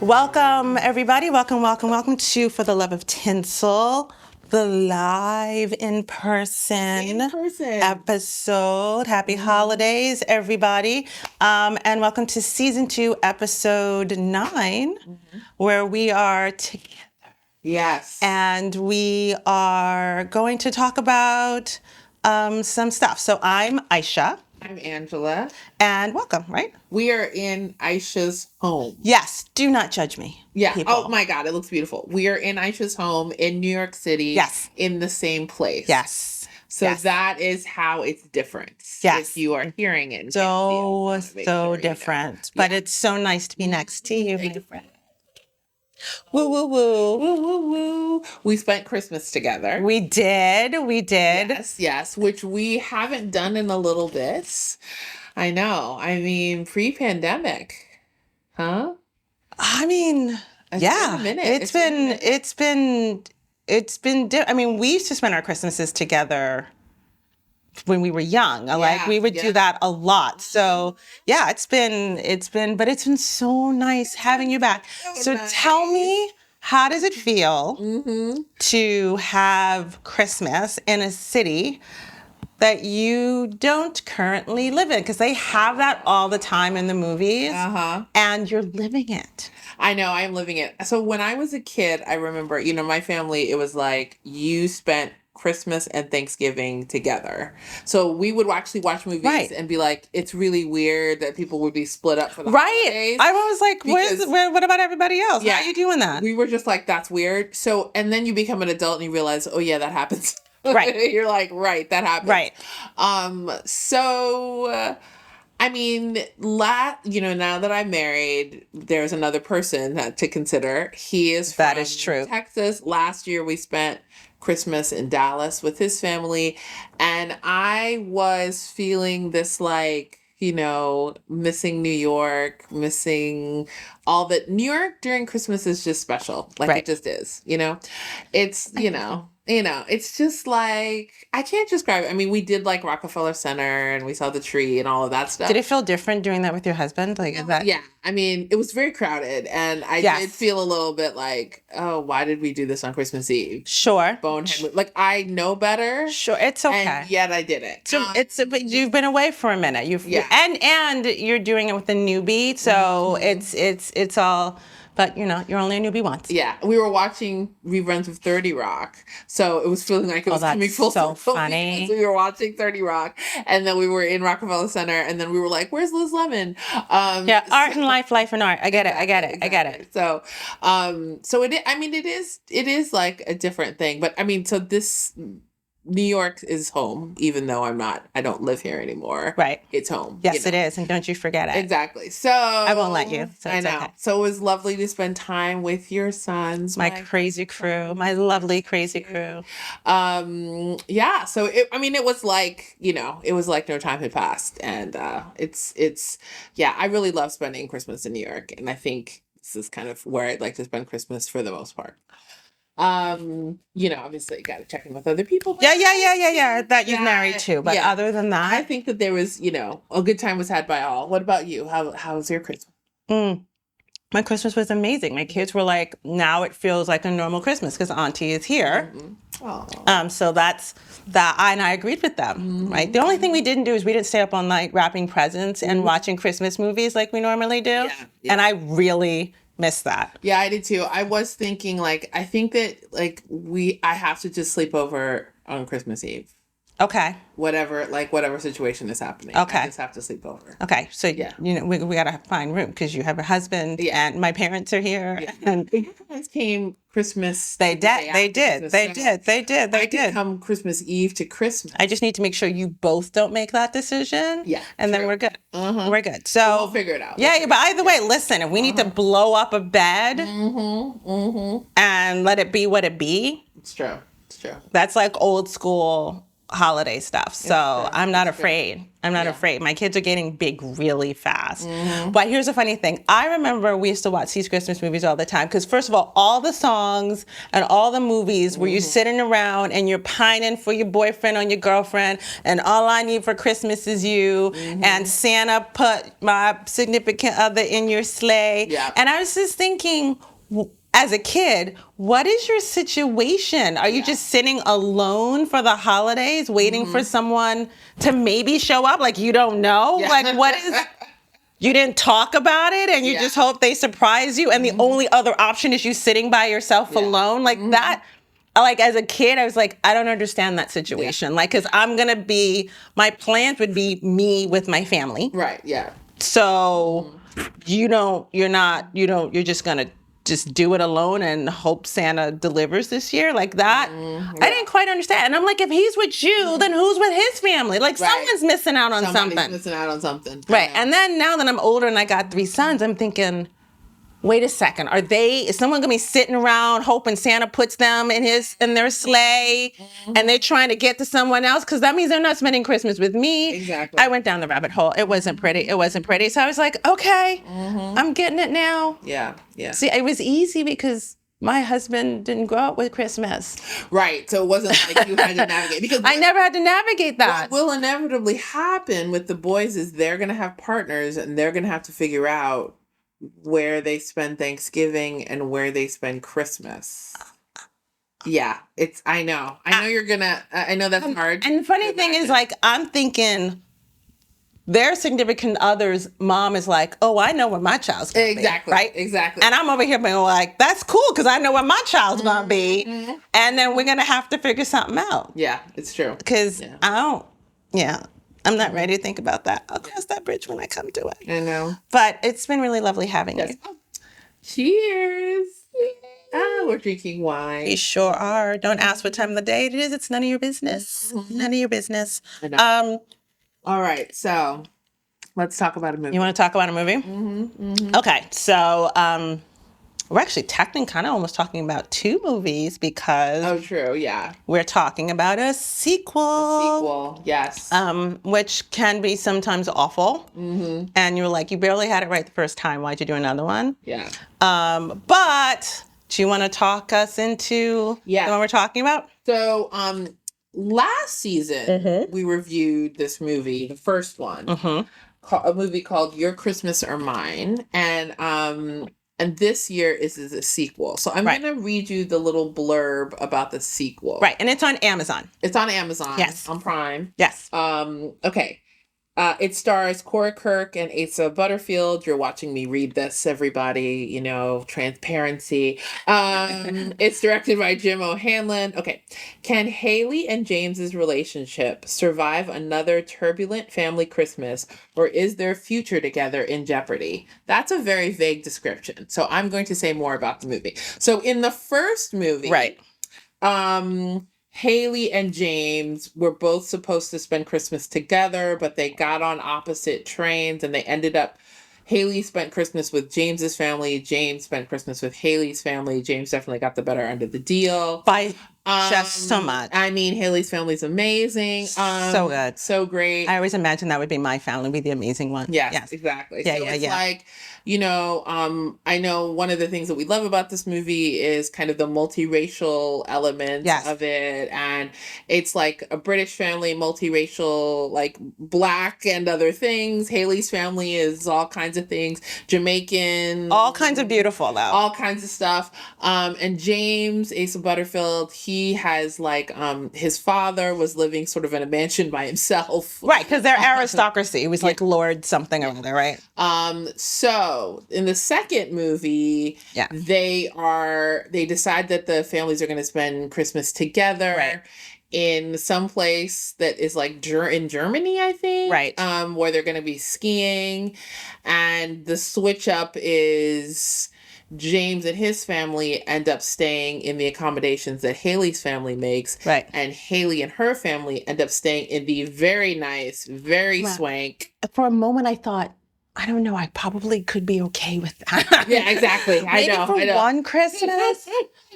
Welcome, everybody. Welcome to For the Love of Tinsel, the live in-person episode. Happy holidays, everybody. And welcome to season 2, episode 9, where we are together. Yes. And we are going to talk about some stuff. So I'm Aisha. I'm Angela. And welcome, right? We are in Aisha's home. Yes, do not judge me. Yeah. People. Oh my God, it looks beautiful. We are in Aisha's home in New York City. Yes. In the same place. Yes. So yes. that is how it's different. Yes. If you are hearing it. So different. You know. But it's so nice to be next to you, my friend. Woo, woo, woo. Woo, woo, woo. We spent Christmas together. We did. Yes, which we haven't done in a little bit. I know. I mean, pre-pandemic. Huh? I mean, yeah. It's been I mean, we used to spend our Christmases together when we were young. Like we would do that a lot. So yeah, it's been so nice having you back. So nice. Tell me, how does it feel to have Christmas in a city that you don't currently live in? Because they have that all the time in the movies, and you're living it. I know, I'm living it. So when I was a kid, I remember, you know, my family, it was like you spent Christmas and Thanksgiving together. So we would actually watch movies and be like, it's really weird that people would be split up for the holidays. I was like, what about everybody else? Yeah, how are you doing that? We were just like, that's weird. So, and then you become an adult and you realize, oh yeah, that happens. Right. You're like, right, that happens. Right. I mean, now that I'm married, there's another person to consider. He is from Texas. Last year we spent Christmas in Dallas with his family, and I was feeling this like, you know, missing New York, missing all that. New York during Christmas is just special. Like it just is, you know. It's, it's just like, I can't describe it. I mean, we did like Rockefeller Center and we saw the tree and all of that stuff. Did it feel different doing that with your husband? Like, is that? Yeah. I mean, it was very crowded and I did feel a little bit like, oh, why did we do this on Christmas Eve? Sure. Bonehead. Like, I know better. Sure. It's okay. And yet I did it. So but you've been away for a minute. And you're doing it with a newbie. So it's all. But, you know, you're only a newbie once. Yeah. We were watching reruns of 30 Rock. So it was feeling like it was coming full circle. So funny. So we were watching 30 Rock. And then we were in Rockefeller Center. And then we were like, where's Liz Lemon? Art and life and art. I get it. So, it is like a different thing. But I mean, so this... New York is home, even though I don't live here anymore. Right. It's home. Yes, it is. And don't you forget it. Exactly. So I won't let you. So I know. Okay. So it was lovely to spend time with your sons. My crazy crew, my lovely crazy crew. Yeah. So it was like, it was like no time had passed. And I really love spending Christmas in New York. And I think this is kind of where I'd like to spend Christmas for the most part. Obviously you got to check in with other people. Yeah. That you've married too. But other than that, I think that there was, a good time was had by all. What about you? How's your Christmas? My Christmas was amazing. My kids were like, now it feels like a normal Christmas because Auntie is here. So that's that. And I agreed with them, right? The only thing we didn't do is we didn't stay up all night wrapping presents and watching Christmas movies like we normally do. Yeah. And I really miss that. Yeah, I did too. I was thinking I think that I have to just sleep over on Christmas Eve. Okay. Whatever situation is happening. Okay. I just have to sleep over. Okay. So, we got to find room because you have a husband and my parents are here. Yeah. And you guys came Christmas. They did. They did. Come Christmas Eve to Christmas. I just need to make sure you both don't make that decision. Yeah. And then we're good. We're good. So we'll figure it out. But either way, listen, if we need to blow up a bed and let it be what it be. It's true. That's like old school holiday stuff. So I'm not afraid. I'm not afraid. My kids are getting big really fast. But here's a funny thing. I remember we used to watch these Christmas movies all the time because, first of all the songs and all the movies where you're sitting around and you're pining for your boyfriend or your girlfriend and all I need for Christmas is you and Santa put my significant other in your sleigh. And I was just thinking, as a kid, what is your situation? Are you just sitting alone for the holidays, waiting for someone to maybe show up? Like, you don't know? Like, what is... You didn't talk about it and you just hope they surprise you and the only other option is you sitting by yourself alone? Like, that... Like, as a kid, I was like, I don't understand that situation. Like, because I'm going to be... My plans would be me with my family. Right, yeah. So, you're just going to just do it alone and hope Santa delivers this year like that. I didn't quite understand. And I'm like, if he's with you, then who's with his family? Like someone's missing out on something. Missing out on something. Right. And then now that I'm older and I got 3 sons, I'm thinking, wait a second. Is someone gonna be sitting around hoping Santa puts them in their sleigh and they're trying to get to someone else? Because that means they're not spending Christmas with me. Exactly. I went down the rabbit hole. It wasn't pretty. So I was like, okay, I'm getting it now. Yeah. Yeah. See, it was easy because my husband didn't grow up with Christmas. Right. So it wasn't like you had to navigate. Because I never had to navigate that. What will inevitably happen with the boys is they're going to have partners and they're going to have to figure out where they spend Thanksgiving and where they spend Christmas. Yeah, I know you're gonna, I know that's hard. And the funny thing is, like, I'm thinking their significant other's mom is like, oh, I know where my child's gonna be. Right? Exactly. And I'm over here being like, that's cool because I know where my child's gonna be. And then we're gonna have to figure something out. Yeah, it's true. Because I'm not ready to think about that. I'll cross that bridge when I come to it. I know. But it's been really lovely having you. Cheers. We're drinking wine. We sure are. Don't ask what time of the day it is. It's none of your business. None of your business. I know. All right. So let's talk about a movie. You want to talk about a movie? Okay. So we're actually technically kind of almost talking about 2 movies because... Oh, true. Yeah. We're talking about a sequel. Yes. Which can be sometimes awful. And you're like, you barely had it right the first time. Why'd you do another one? Yeah. But do you want to talk us into the one we're talking about? So, last season, we reviewed this movie, the first one, a movie called Your Christmas or Mine. And this year is a sequel. So I'm going to read you the little blurb about the sequel. Right. And it's on Amazon. It's on Amazon. Yes. On Prime. Yes. Okay. It stars Cora Kirk and Asa Butterfield. You're watching me read this, everybody. Transparency. It's directed by Jim O'Hanlon. Okay. Can Haley and James's relationship survive another turbulent family Christmas, or is their future together in jeopardy? That's a very vague description. So I'm going to say more about the movie. So in the first movie, right. Haley and James were both supposed to spend Christmas together, but they got on opposite trains and they ended up... Haley spent Christmas with James's family. James spent Christmas with Haley's family. James definitely got the better end of the deal. By just so much. I mean, Haley's family's amazing. So good. So great. I always imagine that would be my family, be the amazing one. Yes. Exactly. Yeah, so it's like, I know one of the things that we love about this movie is kind of the multiracial element of it. And it's like a British family, multiracial, like Black and other things. Haley's family is all kinds of things. Jamaican. All kinds of beautiful, though. All kinds of stuff. And James, Asa Butterfield, he has like, his father was living sort of in a mansion by himself. Right, because they're aristocracy. It was like Lord something or other, right? So in the second movie, they decide that the families are going to spend Christmas together in some place that is like in Germany, I think. Right. Where they're going to be skiing. And the switch up is James and his family end up staying in the accommodations that Haley's family makes. Right. And Haley and her family end up staying in the very nice, very swank. For a moment, I thought, I don't know, I probably could be okay with that. Yeah, exactly. I know. For one Christmas.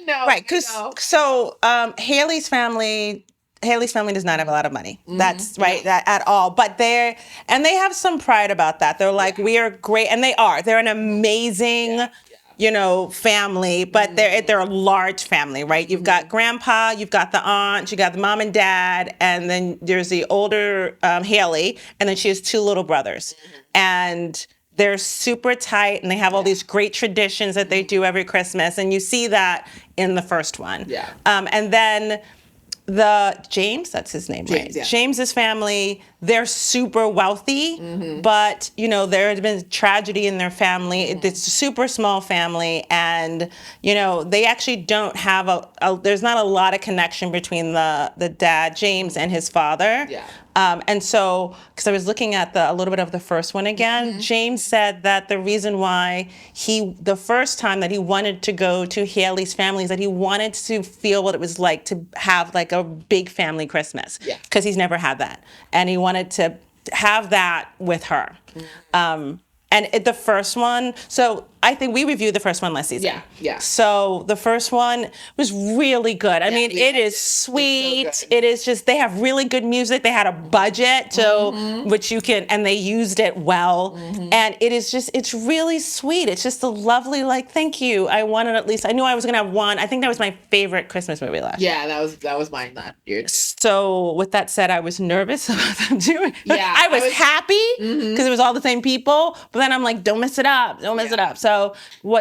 No. Right. So Haley's family Haley's family does not have a lot of money. That's right, that at all. But they have some pride about that. They're like, we are great, and they are. They're an amazing, family, but they're a large family, right? You've got grandpa, you've got the aunt, you got the mom and dad, and then there's the older Haley, and then she has 2 little brothers, and they're super tight, and they have all these great traditions that they do every Christmas, and you see that in the first one. Yeah. And then James, that's his name, James, right? yeah. James's family, they're super wealthy, but there had been tragedy in their family. It's a super small family, and they actually don't have there's not a lot of connection between the dad, James, and his father. Yeah. And so, because I was looking at a little bit of the first one again, James said that the reason why the first time that he wanted to go to Haley's family is that he wanted to feel what it was like to have like a big family Christmas. Yeah. Because he's never had that. And he wanted to have that with her. And the first one, so I think we reviewed the first one last season. Yeah. So the first one was really good. I mean, it is sweet. So it is just, they have really good music. They had a budget, which you can, and they used it well. And it is just, it's really sweet. It's just a lovely, like, thank you. I wanted at least, I knew I was going to have one. I think that was my favorite Christmas movie last year. Yeah, that was mine last year. So with that said, I was nervous about them doing. Yeah, I was happy because it was all the same people, but then I'm like, don't mess it up. Don't mess it up. So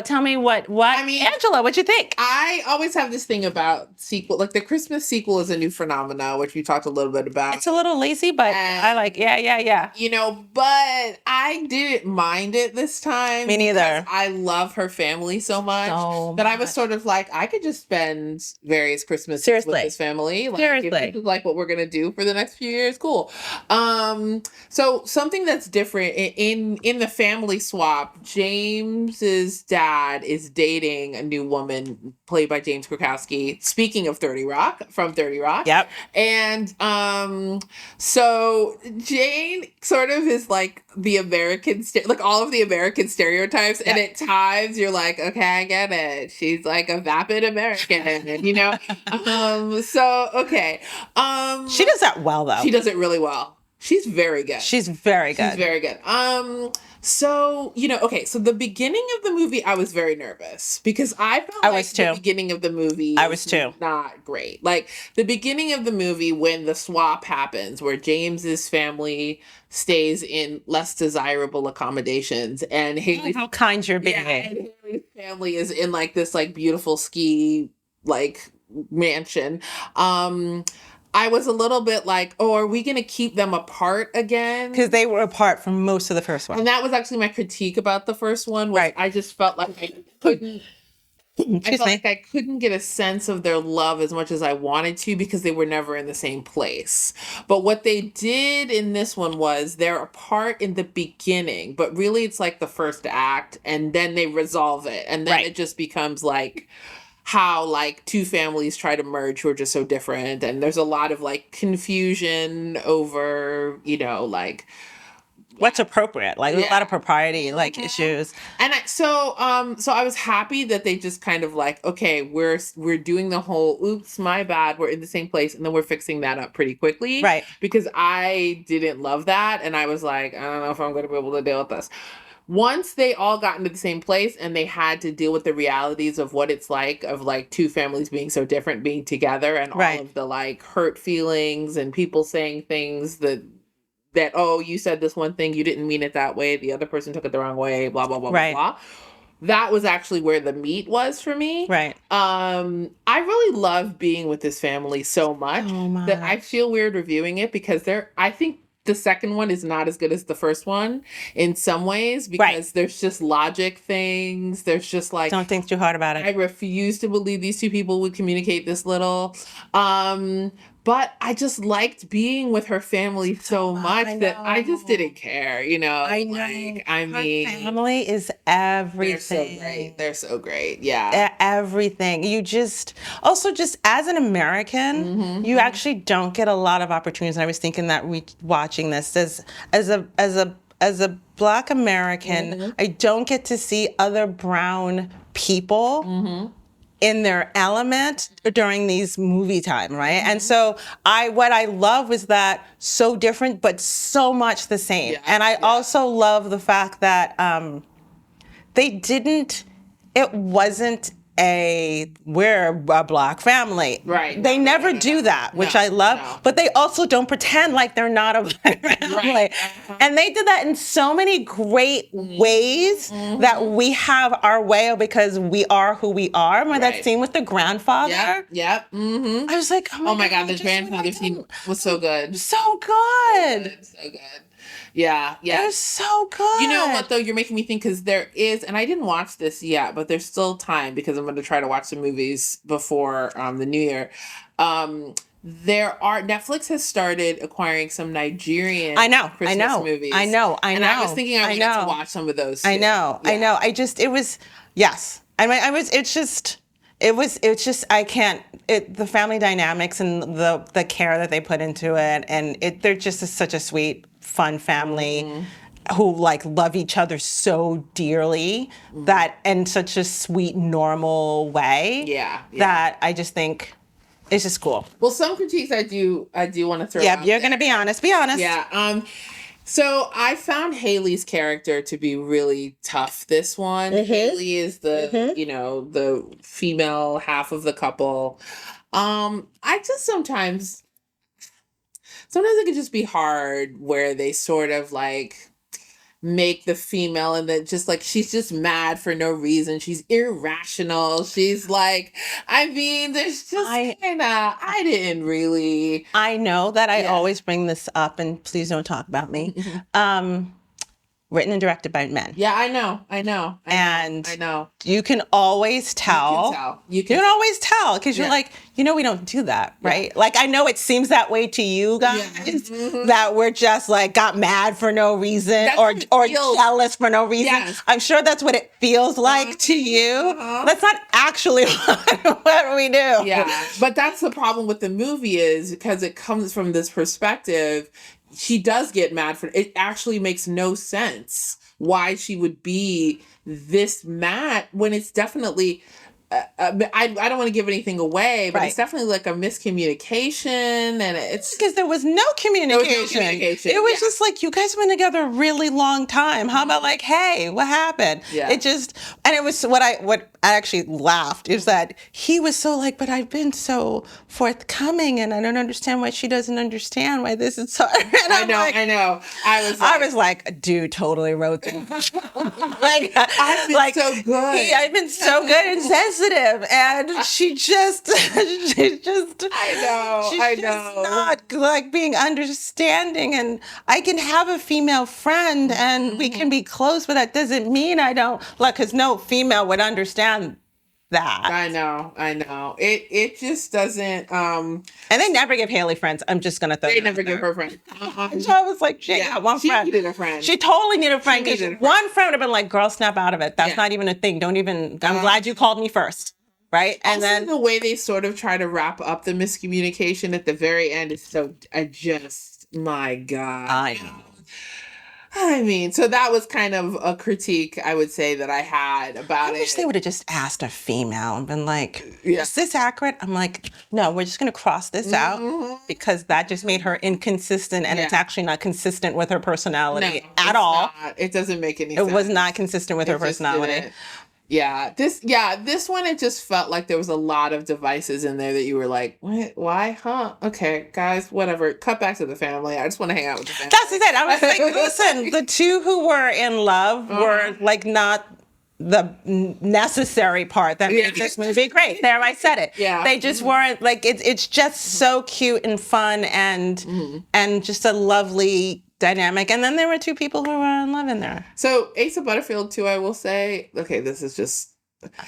tell me what, I mean, Angela, what'd you think? I always have this thing about sequel, like the Christmas sequel is a new phenomenon, which we talked a little bit about. It's a little lazy, but I like, yeah. But I didn't mind it this time. Me neither. I love her family so much that I was sort of like, I could just spend various Christmases with this family. Like, Seriously. if this is like what we're going to do for the next few years, cool. So something that's different in the family swap, James's dad is dating a new woman played by James Krakowski. Speaking of 30 Rock, from 30 Rock. Yep. And so Jane sort of is like the American, like all of the American stereotypes. Yep. And at times you're like, okay, I get it. She's like a vapid American, So, okay. She does that well, though. She does it really well. She's very good. She's very good. She's very good. So, okay, so the beginning of the movie, I was very nervous because I felt like the beginning of the movie was not great. Like, the beginning of the movie when the swap happens, where James's family stays in less desirable accommodations, and Haley's... How kind you're being. Yeah, and Haley's family is in, like, this, like, beautiful ski, like, mansion. I was a little bit like, oh, are we going to keep them apart again? Because they were apart from most of the first one. And that was actually my critique about the first one. Right. I just felt like I couldn't. Like I couldn't get a sense of their love as much as I wanted to because they were never in the same place. But what they did in this one was they're apart in the beginning, but really it's like the first act, and then they resolve it. And then it just becomes like how like two families try to merge who are just so different, and there's a lot of like confusion over like what's appropriate, like a lot of propriety like issues. And so I was happy that they just kind of like, okay, we're doing the whole oops, my bad, we're in the same place, and then we're fixing that up pretty quickly, right? Because I didn't love that, and I was like, I don't know if I'm going to be able to deal with this. Once they all got into the same place and they had to deal with the realities of what it's like of like two families being so different being together, and all of the like hurt feelings and people saying things that oh, you said this one thing, you didn't mean it that way, the other person took it the wrong way, blah blah blah blah blah. That was actually where the meat was for me. Right. I really love being with this family so much that I feel weird reviewing it because I think the second one is not as good as the first one in some ways because there's just logic things. There's just like... Don't think too hard about it. I refuse to believe these two people would communicate this little. But I just liked being with her family so much that I just didn't care, I know. Like, I mean... Her family is everything. They're so great. Yeah. Everything. You just... Also, just as an American, you actually don't get a lot of opportunities. And I was thinking that watching this as a Black American, I don't get to see other brown people in their element during these movie time, right? And so what I love was that so different, but so much the same. And I also love the fact that it wasn't we're a Black family. Right. They never do that, which I love. No. But they also don't pretend like they're not a Black family. Right. And they did that in so many great ways that we have our way because we are who we are. Remember that scene with the grandfather? Yep. Mm-hmm. I was like, oh my God, the grandfather scene was so good. So good. So good. Yeah. It was so good. You know what, though? You're making me think because there is, and I didn't watch this yet, but there's still time because I'm going to try to watch some movies before the new year. Netflix has started acquiring some Nigerian Christmas movies. I know. And I was thinking I wanted to watch some of those too. I know. The family dynamics and the care that they put into it, and they're just such a sweet, fun family who like love each other so dearly that in such a sweet, normal way. That I just think it's just cool. Well, some critiques I do want to throw out. Yeah, you're going to be honest. Be honest. Yeah. So I found Haley's character to be really tough. This one, Haley is the the female half of the couple. I just sometimes it could just be hard where they sort of like make the female and then just like she's just mad for no reason. She's irrational. She's like, I mean, there's just I know that I always bring this up, and please don't talk about me. Written and directed by men. Yeah, I know. And you can always tell. You can always tell because you're like, we don't do that, right? Like, I know it seems that way to you guys, that we're just like got mad for no reason or jealous for no reason. Yes. I'm sure that's what it feels like to you. That's not actually what we do. Yeah, but that's the problem with the movie is because it comes from this perspective. She does get mad for it. It actually makes no sense why she would be this mad when it's definitely. I don't want to give anything away, but it's definitely like a miscommunication, and it's because there was no communication. It was just like, you guys have been together a really long time. How about like, hey, what happened? Yeah. It was what I actually laughed is that he was so like, but I've been so forthcoming, and I don't understand why she doesn't understand why this is so. I know. I was like, dude, totally wrote that. I've been so good. I've been so good and sensitive, and she just I know. Not like being understanding, and I can have a female friend and we can be close, but that doesn't mean I don't like, because no female would understand that. I know. It just doesn't. And they never give Haley friends. I'm just gonna throw. They never give her friends. So I was like, she got one friend. She needed a friend. She totally needed a friend because one friend would have been like, "Girl, snap out of it. That's not even a thing. Don't even. I'm glad you called me first." Right. And also, then the way they sort of try to wrap up the miscommunication at the very end is so. My God. I know. I mean, so that was kind of a critique I would say that I had about it. I wish they would have just asked a female and been like, is this accurate? I'm like, no, we're just going to cross this out because that just made her inconsistent, and it's actually not consistent with her personality at all. It doesn't make any sense. It was not consistent with her personality. This one, it just felt like there was a lot of devices in there that you were like, what? Why? Huh? Okay, guys, whatever. Cut back to the family. I just want to hang out with the family. That's it. I was like, listen, the two who were in love were like not the necessary part that made this movie great. There, I said it. Yeah. They just weren't like, it's just so cute and fun and just a lovely dynamic. And then there were two people who were in love in there. So Asa Butterfield too, I will say, okay, this is just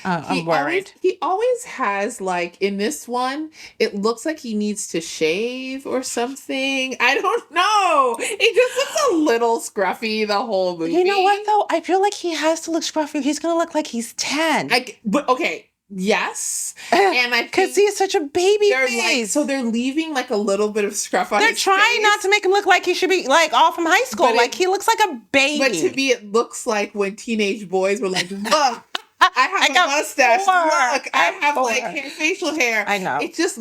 I'm worried. He always has, like, in this one, it looks like he needs to shave or something. I don't know. He just looks a little scruffy the whole movie. You know what, though? I feel like he has to look scruffy. He's going to look like he's 10. But, okay. Yes, and I because he's such a baby face. So they're leaving like a little bit of scruff on his face. They're trying not to make him look like he should be like all from high school. He looks like a baby. But to me, it looks like when teenage boys were like, "Look, I have a mustache. Look, I have four. like facial hair. I know. It just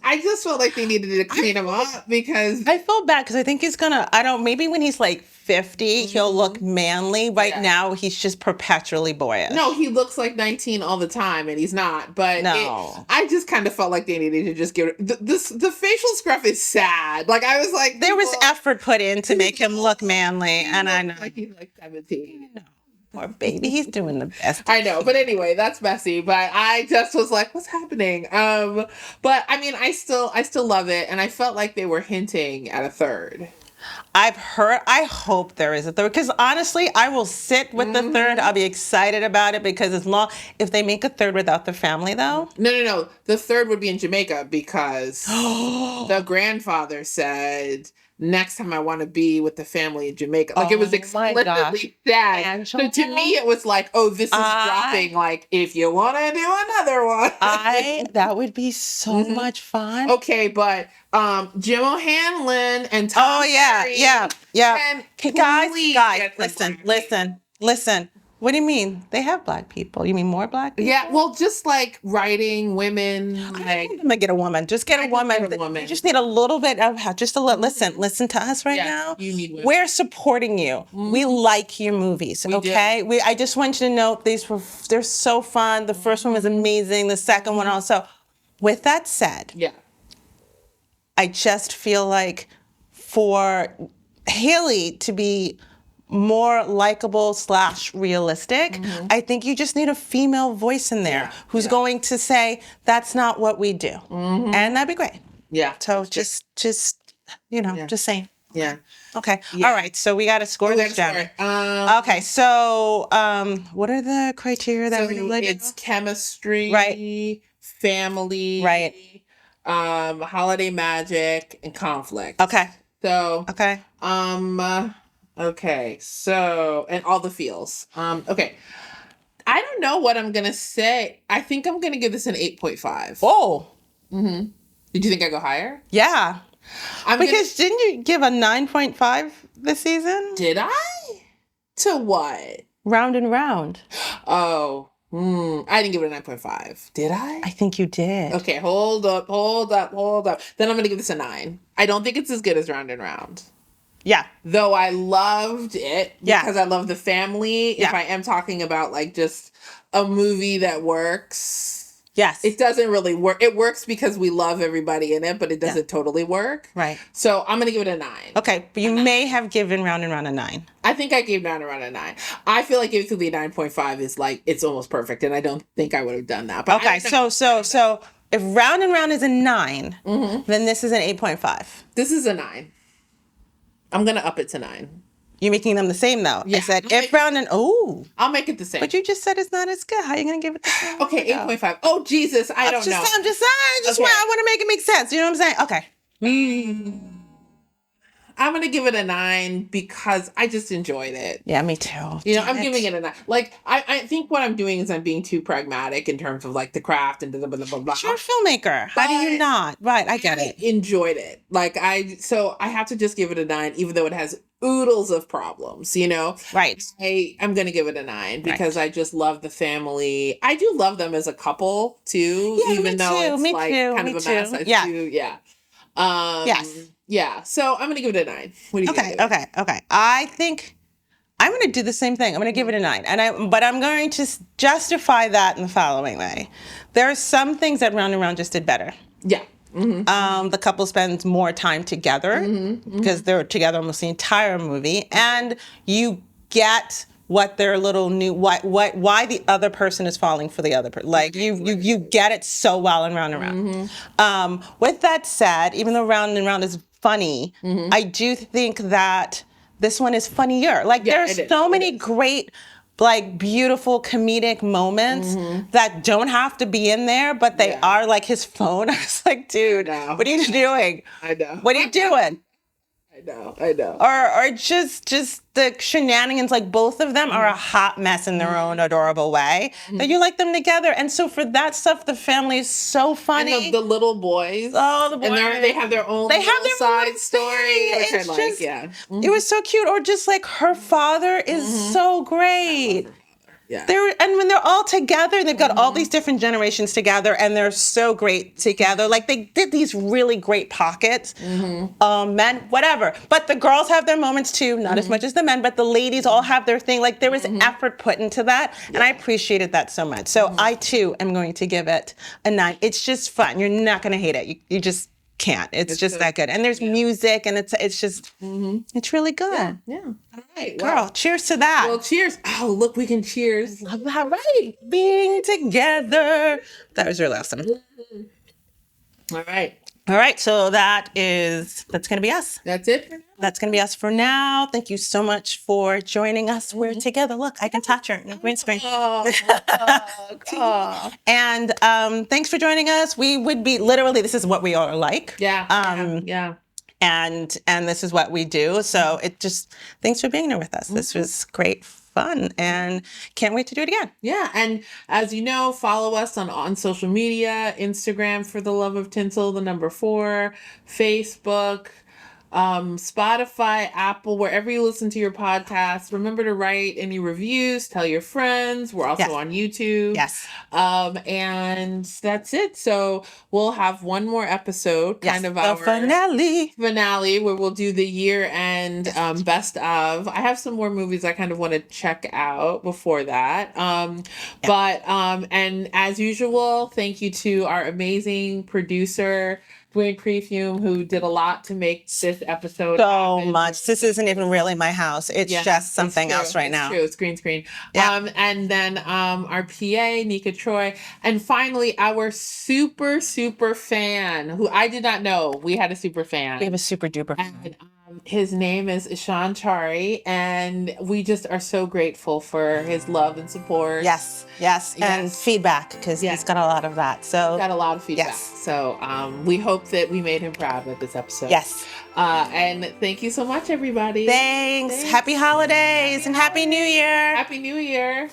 I just felt like they needed to clean him up because I feel bad because I think he's gonna. I don't. Maybe when he's like 50, he'll look manly. Right now, he's just perpetually boyish. No, he looks like 19 all the time, and he's not. But I just kind of felt like they needed to just give the facial scruff is sad. Like I was like, there was effort put in to make him look manly, and I know like he's like 17. Poor baby, he's doing the best. I know, but anyway, that's messy. But I just was like, what's happening? But I mean, I still love it, and I felt like they were hinting at a third. I've heard. I hope there is a third because honestly, I will sit with the third. I'll be excited about it because if they make a third without the family, though. No. The third would be in Jamaica because the grandfather said, next time I want to be with the family in Jamaica. Like it was explicitly said. So to me, it was like, oh, this is dropping. Like if you want to do another one, that would be so much fun. Okay, but Jim O'Hanlon and Tom Perry yeah. Guys, listen. What do you mean? They have black people. You mean more black people? Yeah, well, just like writing women. I'm gonna get a woman. Just get a woman. You just need a little bit of listen to us right now. You need women. We're supporting you. We like your movies. Okay. I just want you to know they're so fun. The first one was amazing. The second one also. With that said, I just feel like for Haley to be more likable / realistic, I think you just need a female voice in there who's going to say, that's not what we do. And that'd be great. Yeah. So just just saying. Yeah. Okay. Yeah. All right. So we got to score this down. Okay. So what are the criteria that we like? It's chemistry, right? Family, right? Holiday magic and conflict. Okay. So okay. Okay, so, and all the feels. Okay. I don't know what I'm going to say. I think I'm going to give this an 8.5. Oh. Did you think I'd go higher? Yeah. Didn't you give a 9.5 this season? Did I? To what? Round and Round. Oh. I didn't give it a 9.5. Did I? I think you did. Okay, hold up. Then I'm going to give this a 9. I don't think it's as good as Round and Round. Yeah. Though I loved it because I love the family. Yeah. If I am talking about like just a movie that works. Yes. It doesn't really work. It works because we love everybody in it, but it doesn't totally work. Right. So I'm going to give it a 9. Okay. But you may have given Round and Round a 9. I think I gave Round and Round a 9. I feel like giving to the 9.5 is like, it's almost perfect. And I don't think I would have done that. But okay. So if Round and Round is a 9, then this is an 8.5. This is a 9. I'm going to up it to 9. You're making them the same, though. Yeah. I said, if Round and... Oh. I'll make it the same. But you just said it's not as good. How are you going to give it the same? Okay, 8.5. Oh, Jesus. I don't know. I'm just saying. I want to make it make sense. You know what I'm saying? Okay. I'm going to give it a 9 because I just enjoyed it. Yeah, me too. I'm giving it a 9. Like, I think what I'm doing is I'm being too pragmatic in terms of, like, the craft and blah, blah, blah, blah. You're a filmmaker. How do you not? Right, I get it. Enjoyed it. Like, so I have to just give it a 9, even though it has oodles of problems, Right. I'm going to give it a 9 because I just love the family. I do love them as a couple, too. Yeah, even though it's, kind of a mess. Yeah. Yes. Yeah, so I'm going to give it a 9. What do you think? Okay. I think I'm going to do the same thing. I'm going to give it a 9. But I'm going to justify that in the following way. There are some things that Round and Round just did better. Yeah. The couple spends more time together because they're together almost the entire movie. And you get what their little new, why the other person is falling for the other person. Like you get it so well in Round and Round. With that said, even though Round and Round is funny, I do think that this one is funnier. Like there's so many great, like beautiful comedic moments that don't have to be in there, but they are. Like his phone. I was like, dude, what are you doing? I know. What are you doing? I know. Or just the shenanigans, like both of them are a hot mess in their own adorable way. That you like them together. And so for that stuff, the family is so funny. And the little boys. Oh, the boys. And they have their own side story. Which I like, It was so cute. Or just like her father is so great. Yeah. And when they're all together, they've got all these different generations together, and they're so great together. Like, they did these really great pockets. Men, whatever. But the girls have their moments too, not as much as the men, but the ladies all have their thing. Like, there was effort put into that, and I appreciated that so much. So I too am going to give it a 9. It's just fun. You're not going to hate it. You just can't. It's just that good. And there's music, and it's just it's really good. Yeah. All right, girl. Cheers to that. Well, cheers. Oh, look, we can cheers. Love that, right? Being together. That was your lesson. All right. All right. So that's going to be us. That's it for now. That's going to be us for now. Thank you so much for joining us. We're together. Look, I can touch her in the green screen. And thanks for joining us. We would be literally, this is what we are like. Yeah. And this is what we do. So thanks for being here with us. This was great fun, and can't wait to do it again. Yeah. And as you know, follow us on social media, Instagram for the Love of Tinsel, the number 4, Facebook, Spotify, Apple, wherever you listen to your podcast. Remember to write any reviews, tell your friends. We're also on YouTube. Yes. And that's it. So we'll have one more episode, kind of our finale where we'll do the year end best of. I have some more movies I kind of want to check out before that. But and as usual, thank you to our amazing producer, Dwayne Prefume, who did a lot to make this episode happen. Much. This isn't even really my house. It's just something else right now. It's true. It's green screen. Yeah. And then our PA, Nika Troy. And finally, our super, super fan, who I did not know we had a super fan. We have a super duper fan. And, his name is Ishan Chari, and we just are so grateful for his love and support. Yes. And feedback, because he's got a lot of that. So got a lot of feedback. Yes. So we hope that we made him proud with this episode. Yes. And thank you so much, everybody. Thanks. Happy holidays and Happy New Year. Happy New Year.